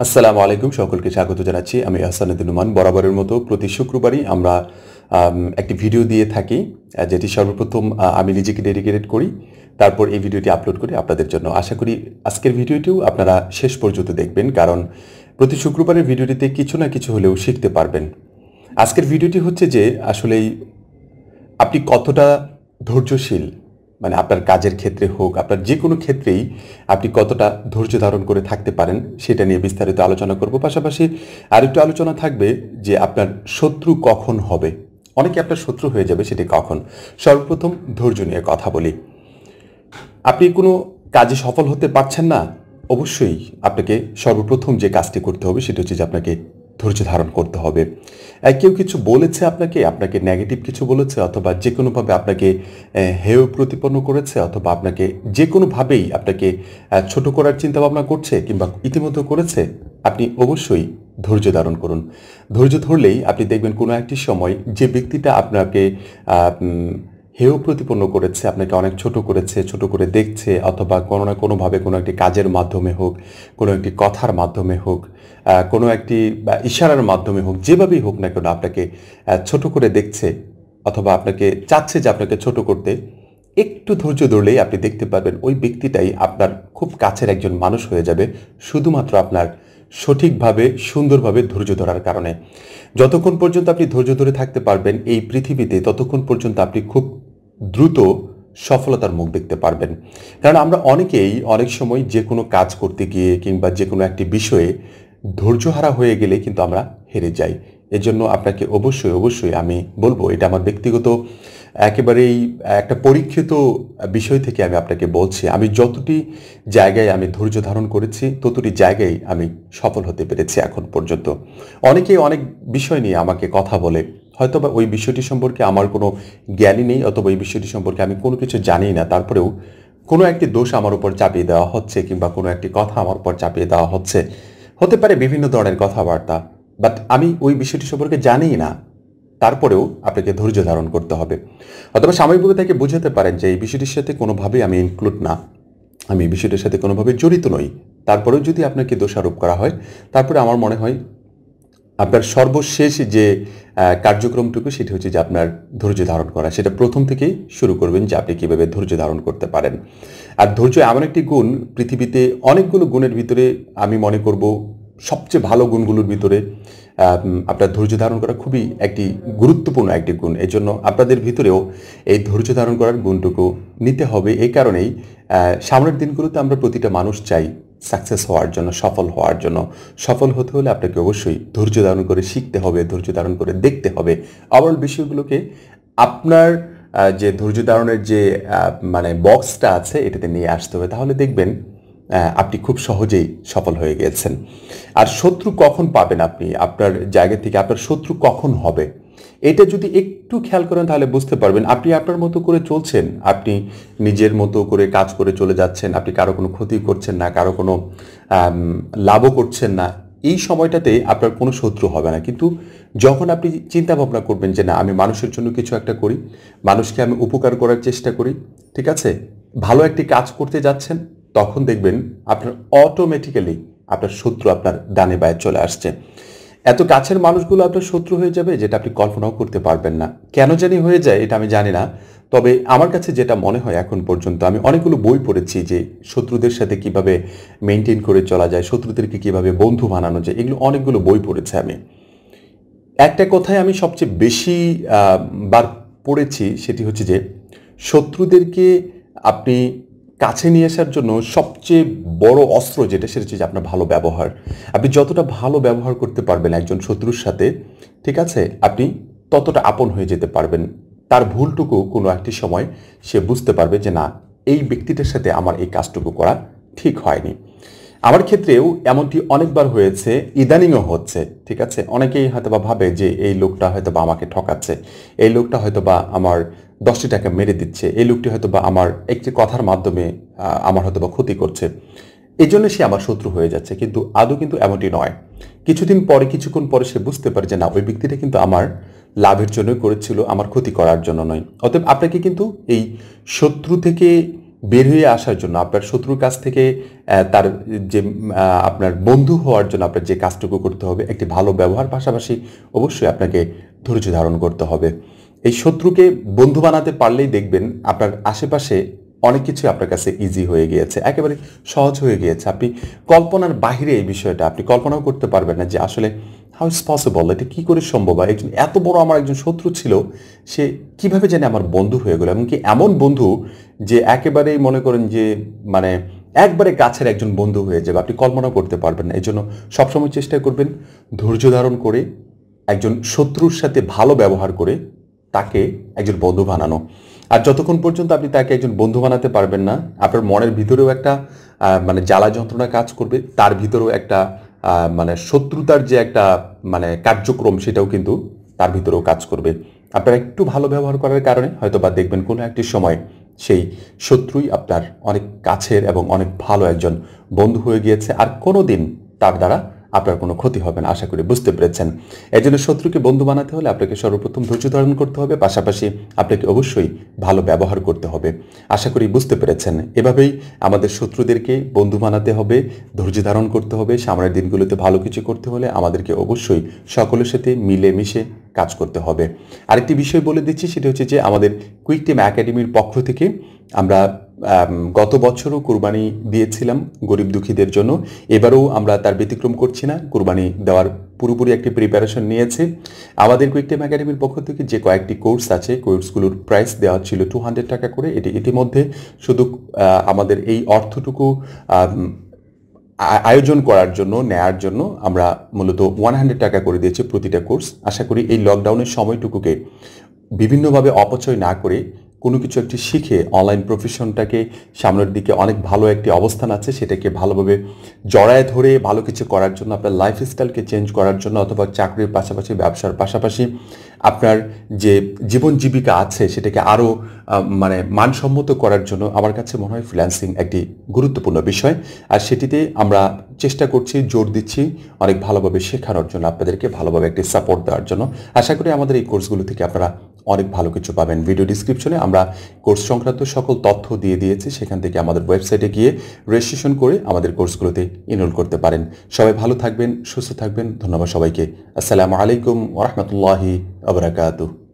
আসসালামু আলাইকুম, সকলকে স্বাগত জানাচ্ছি। আমি আহসান উদ্দিন নোমান। বরাবরের মতো প্রতি শুক্রবারই আমরা একটি ভিডিও দিয়ে থাকি, যেটি সর্বপ্রথম আমি নিজেকে ডেডিকেটেড করি, তারপর এই ভিডিওটি আপলোড করি আপনাদের জন্য। আশা করি আজকের ভিডিওটিও আপনারা শেষ পর্যন্ত দেখবেন, কারণ প্রতি শুক্রবারের ভিডিওটিতে কিছু না কিছু হলেও শিখতে পারবেন। আজকের ভিডিওটি হচ্ছে যে আসলেই আপনি কতটা ধৈর্যশীল, মানে আপনার কাজের ক্ষেত্রে হোক, আপনার যে কোনো ক্ষেত্রেই আপনি কতটা ধৈর্য ধারণ করে থাকতে পারেন সেটা নিয়ে বিস্তারিত আলোচনা করব। পাশাপাশি আরেকটু আলোচনা থাকবে যে আপনার শত্রু কখন হবে, অনেকে আপনার শত্রু হয়ে যাবে, সেটি কখন। সর্বপ্রথম ধৈর্য নিয়ে কথা বলি। আপনি কোনো কাজে সফল হতে পারছেন না, অবশ্যই আপনাকে সর্বপ্রথম যে কাজটি করতে হবে সেটা হচ্ছে যে আপনাকে ধৈর্য ধারণ করতে হবে। কেউ কিছু বলেছে আপনাকে নেগেটিভ কিছু বলেছে, অথবা যে কোনোভাবে আপনাকে হেয় প্রতিপন্ন করেছে, অথবা আপনাকে যে কোনোভাবেই আপনাকে ছোট করার চিন্তাভাবনা করছে কিংবা ইতিমধ্যে করেছে, আপনি অবশ্যই ধৈর্য ধারণ করুন। ধৈর্য ধরলেই আপনি দেখবেন কোনো একটি সময় যে ব্যক্তিটা আপনাকে হেয় প্রতিপন্ন করেছে, আপনাকে অনেক ছোট করেছে, ছোট করে দেখছে, অথবা কোনো না কোনোভাবে কোনো একটি কাজের মাধ্যমে হোক, কোনো একটি কথার মাধ্যমে হোক, কোনো একটি ইশারার মাধ্যমে হোক, যেভাবেই হোক না কেন আপনাকে ছোট করে দেখছে, অথবা আপনাকে চাচ্ছে যে আপনাকে ছোট করতে, একটু ধৈর্য ধরলেই আপনি দেখতে পারবেন ওই ব্যক্তিটাই আপনার খুব কাছের একজন মানুষ হয়ে যাবে, শুধুমাত্র আপনার সঠিকভাবে সুন্দরভাবে ধৈর্য ধরার কারণে। যতক্ষণ পর্যন্ত আপনি ধৈর্য ধরে থাকতে পারবেন এই পৃথিবীতে, ততক্ষণ পর্যন্ত আপনি খুব দ্রুত সফলতার মুখ দেখতে পারবেন। কারণ আমরা অনেকেই অনেক সময় যে কোনো কাজ করতে গিয়ে কিংবা যে কোনো একটি বিষয়ে ধৈর্যহারা হয়ে গেলে কিন্তু আমরা হেরে যাই। এজন্য আপনাকে অবশ্যই আমি বলবো, এটা আমার ব্যক্তিগত একেবারেই একটা পরীক্ষিত বিষয় থেকে আমি আপনাকে বলছি, আমি যতটি জায়গায় আমি ধৈর্য ধারণ করেছি ততটি জায়গায় আমি সফল হতে পেরেছি এখন পর্যন্ত। অনেকেই অনেক বিষয় নিয়ে আমাকে কথা বলে, হয়তোবা ওই বিষয়টি সম্পর্কে আমার কোনো জ্ঞানই নেই, অথবা ওই বিষয়টি সম্পর্কে আমি কোনো কিছু জানি না, তারপরেও কোনো একটি দোষ আমার উপর চাপিয়ে দেওয়া হচ্ছে কিংবা কোনো একটি কথা আমার উপর চাপিয়ে দেওয়া হচ্ছে, হতে পারে বিভিন্ন ধরনের কথাবার্তা, বাট আমি ওই বিষয়টি সম্পর্কে জানিই না, তারপরেও আপনাকে ধৈর্য ধারণ করতে হবে। অথবা সাময়িকভাবে তাকে বোঝাতে পারেন যে এই বিষয়টির সাথে কোনোভাবেই আমি ইনক্লুড না, আমি এই বিষয়টির সাথে কোনোভাবে জড়িত নই। তারপরেও যদি আপনাকে দোষারোপ করা হয়, তারপরে আমার মনে হয় আপনার সর্বশেষ যে কার্যক্রমটুকু সেটি হচ্ছে যে আপনার ধৈর্য ধারণ করা। সেটা প্রথম থেকেই শুরু করবেন যে আপনি কীভাবে ধৈর্য ধারণ করতে পারেন। আর ধৈর্য এমন একটি গুণ, পৃথিবীতে অনেকগুলো গুণের ভিতরে আমি মনে করব সবচেয়ে ভালো গুণগুলোর ভিতরে আপনার ধৈর্য ধারণ করা খুবই একটি গুরুত্বপূর্ণ একটি গুণ। এই জন্য আপনাদের ভিতরেও এই ধৈর্য ধারণ করার গুণটুকু নিতে হবে। এই কারণেই সামনের দিনগুলোতে আমরা প্রতিটা মানুষ চাই সাকসেস হওয়ার জন্য, সফল হওয়ার জন্য। সফল হতে হলে আপনাকে অবশ্যই ধৈর্য ধারণ করে শিখতে হবে, ধৈর্য ধারণ করে দেখতে হবে, ওভারঅল বিষয়গুলোকে আপনার যে ধৈর্য ধারণের যে মানে বক্সটা আছে এটাতে নিয়ে আসতে হবে। তাহলে দেখবেন আপনি খুব সহজেই সফল হয়ে গেছেন। আর শত্রু কখন পাবেন আপনি আপনার জায়গা থেকে, আপনার শত্রু কখন হবে, এটা যদি একটু খেয়াল করেন তাহলে বুঝতে পারবেন আপনি আপনার মতো করে চলছেন, আপনি নিজের মতো করে কাজ করে চলে যাচ্ছেন, আপনি কারো কোনো ক্ষতি করছেন না, কারো কোনো লাভও করছেন না, এই সময়টাতে আপনার কোনো শত্রু হবে না। কিন্তু যখন আপনি চিন্তা ভাবনা করবেন যে না, আমি মানুষের জন্য কিছু একটা করি, মানুষকে আমি উপকার করার চেষ্টা করি, ঠিক আছে, ভালো একটি কাজ করতে যাচ্ছেন, তখন দেখবেন আপনার অটোমেটিক্যালি আপনার শত্রু আপনার ডানে বায়ে চলে আসছে। এত কাছের মানুষগুলো আপনার শত্রু হয়ে যাবে যেটা আপনি কল্পনাও করতে পারবেন না। কেন জানি হয়ে যায় এটা আমি জানি না, তবে আমার কাছে যেটা মনে হয় এখন পর্যন্ত, আমি অনেকগুলো বই পড়েছি যে শত্রুদের সাথে কিভাবে মেনটেন করে চলা যায়, শত্রুদেরকে কিভাবে বন্ধু বানানো যায়, এগুলো অনেকগুলো বই পড়েছি আমি। একটা কথাই আমি সবচেয়ে বেশি বার পড়েছি, সেটি হচ্ছে যে শত্রুদেরকে আপনি কাছে নিয়ে আসার জন্য সবচেয়ে বড় অস্ত্র যেটা, সেটা হচ্ছে যে আপনার ভালো ব্যবহার। আপনি যতটা ভালো ব্যবহার করতে পারবেন একজন শত্রুর সাথে, ঠিক আছে, আপনি ততটা আপন হয়ে যেতে পারবেন। তার ভুলটুকু কোনো একটি সময় সে বুঝতে পারবে যে না, এই ব্যক্তিটার সাথে আমার এই কাজটুকু করা ঠিক হয়নি। আমার ক্ষেত্রেও এমনটি অনেকবার হয়েছে, ইদানিংও হচ্ছে, ঠিক আছে। অনেকেই হয়তোবা ভাবে যে এই লোকটা হয়তোবা আমাকে ঠকাচ্ছে, এই লোকটা হয়তোবা আমার 10টি টাকা মেরে দিচ্ছে, এই লোকটি হয়তোবা আমার একটি কথার মাধ্যমে আমার হয়তোবা ক্ষতি করছে, এই জন্য সে আমার শত্রু হয়ে যাচ্ছে। কিন্তু আদৌ কিন্তু এমনটি নয়। কিছুক্ষণ পরে সে বুঝতে পারে যে না, ওই ব্যক্তিটা কিন্তু আমার লাভের জন্য করেছিল, আমার ক্ষতি করার জন্য নয়। অতএব আপনাকে কিন্তু এই শত্রু থেকে বের হয়ে আসার জন্য, আপনার শত্রুর কাছ থেকে তার যে আপনার বন্ধু হওয়ার জন্য আপনার যে কাজটুকু করতে হবে, একটি ভালো ব্যবহার, পাশাপাশি অবশ্যই আপনাকে ধৈর্য ধারণ করতে হবে। এই শত্রুকে বন্ধু বানাতে পারলেই দেখবেন আপনার আশেপাশে অনেক কিছু আপনার কাছে ইজি হয়ে গিয়েছে, একেবারে সহজ হয়ে গিয়েছে। আপনি কল্পনার বাহিরে এই বিষয়টা আপনি কল্পনাও করতে পারবেন না যে আসলে হাউ ইজ পসিবল, এটা কী করে সম্ভব হয়, একজন এত বড় আমার একজন শত্রু ছিল, সে কিভাবে জানি আমার বন্ধু হয়ে গেল, এমনকি এমন বন্ধু যে একেবারেই মনে করেন যে মানে একবারে কাছের একজন বন্ধু হয়ে যাবে, আপনি কল্পনা করতে পারবেন না। এই জন্য সবসময় চেষ্টা করবেন ধৈর্য ধারণ করে একজন শত্রুর সাথে ভালো ব্যবহার করে তাকে একজন বন্ধু বানানো। আর যতক্ষণ পর্যন্ত আপনি তাকে একজন বন্ধু বানাতে পারবেন না, আপনার মনের ভিতরেও একটা মানে জ্বালা যন্ত্রণা কাজ করবে, তার ভিতরেও একটা মানে শত্রুতার যে একটা মানে কার্যক্রম, সেটাও কিন্তু তার ভিতরেও কাজ করবে। আপনারা একটু ভালো ব্যবহার করার কারণে হয়তো বা দেখবেন কোনো একটি সময় সেই শত্রুই আপনার অনেক কাছের এবং অনেক ভালো একজন বন্ধু হয়ে গিয়েছে, আর কোনো দিন তার দ্বারা আপনার কোনো ক্ষতি হবে না। আশা করি বুঝতে পেরেছেন। এই জন্য শত্রুকে বন্ধু বানাতে হলে আপনাকে সর্বপ্রথম ধৈর্য ধারণ করতে হবে, পাশাপাশি আপনাকে অবশ্যই ভালো ব্যবহার করতে হবে। আশা করি বুঝতে পেরেছেন। এভাবেই আমাদের শত্রুদেরকে বন্ধু বানাতে হবে, ধৈর্য ধারণ করতে হবে। সামনের দিনগুলোতে ভালো কিছু করতে হলে আমাদেরকে অবশ্যই সকলের সাথে মিলেমিশে কাজ করতে হবে। আরেকটি বিষয় বলে দিচ্ছি, সেটা হচ্ছে যে আমাদের কুইক টিম একাডেমির পক্ষ থেকে আমরা গত বছরও কুরবানি দিয়েছিলাম গরিব দুঃখীদের জন্য, এবারেও আমরা তার ব্যতিক্রম করছি না, কুরবানি দেওয়ার পুরোপুরি একটি প্রিপারেশন নিয়েছে। আমাদের কুইক টিম একাডেমির পক্ষ থেকে যে কয়েকটি কোর্স আছে, কোর্সগুলোর প্রাইস দেওয়া ছিল 200 টাকা করে। এটি ইতিমধ্যে শুধু আমাদের এই অর্থটুকু আয়োজন করার জন্য, নেয়ার জন্য আমরা মূলত 100 টাকা করে দিয়েছি প্রতিটা কোর্স। আশা করি এই লকডাউনের সময়টুকুকে বিভিন্নভাবে অপচয় না করে কোনো কিছু একটি শিখে অনলাইন প্রফেশনটাকে সামনের দিকে অনেক ভালো একটি অবস্থান আছে, সেটাকে ভালোভাবে জড়ায় ধরে ভালো কিছু করার জন্য, আপনার লাইফস্টাইলকে চেঞ্জ করার জন্য, অথবা চাকরির পাশাপাশি ব্যবসার পাশাপাশি আপনার যে জীবন জীবিকা আছে সেটাকে আরও মানে মানসম্মত করার জন্য আমার কাছে মনে হয় ফ্রিল্যান্সিং একটি গুরুত্বপূর্ণ বিষয়। আর সেটিতে আমরা চেষ্টা করছি, জোর দিচ্ছি অনেক ভালোভাবে শেখানোর জন্য, আপনাদেরকে ভালোভাবে একটি সাপোর্ট দেওয়ার জন্য। আশা করি আমাদের এই কোর্সগুলো থেকে আপনারা অনেক ভালো কিছু পাবেন। ভিডিও ডিসক্রিপশনে আমরা কোর্স সংক্রান্ত সকল তথ্য দিয়ে দিয়েছি, সেখান থেকে আমাদের ওয়েবসাইটে গিয়ে রেজিস্ট্রেশন করে আমাদের কোর্সগুলোতে এনরোল করতে পারেন। সবাই ভালো থাকবেন, সুস্থ থাকবেন। ধন্যবাদ সবাইকে। আসসালামু আলাইকুম ওয়া রাহমাতুল্লাহি ওয়া বারাকাতুহু।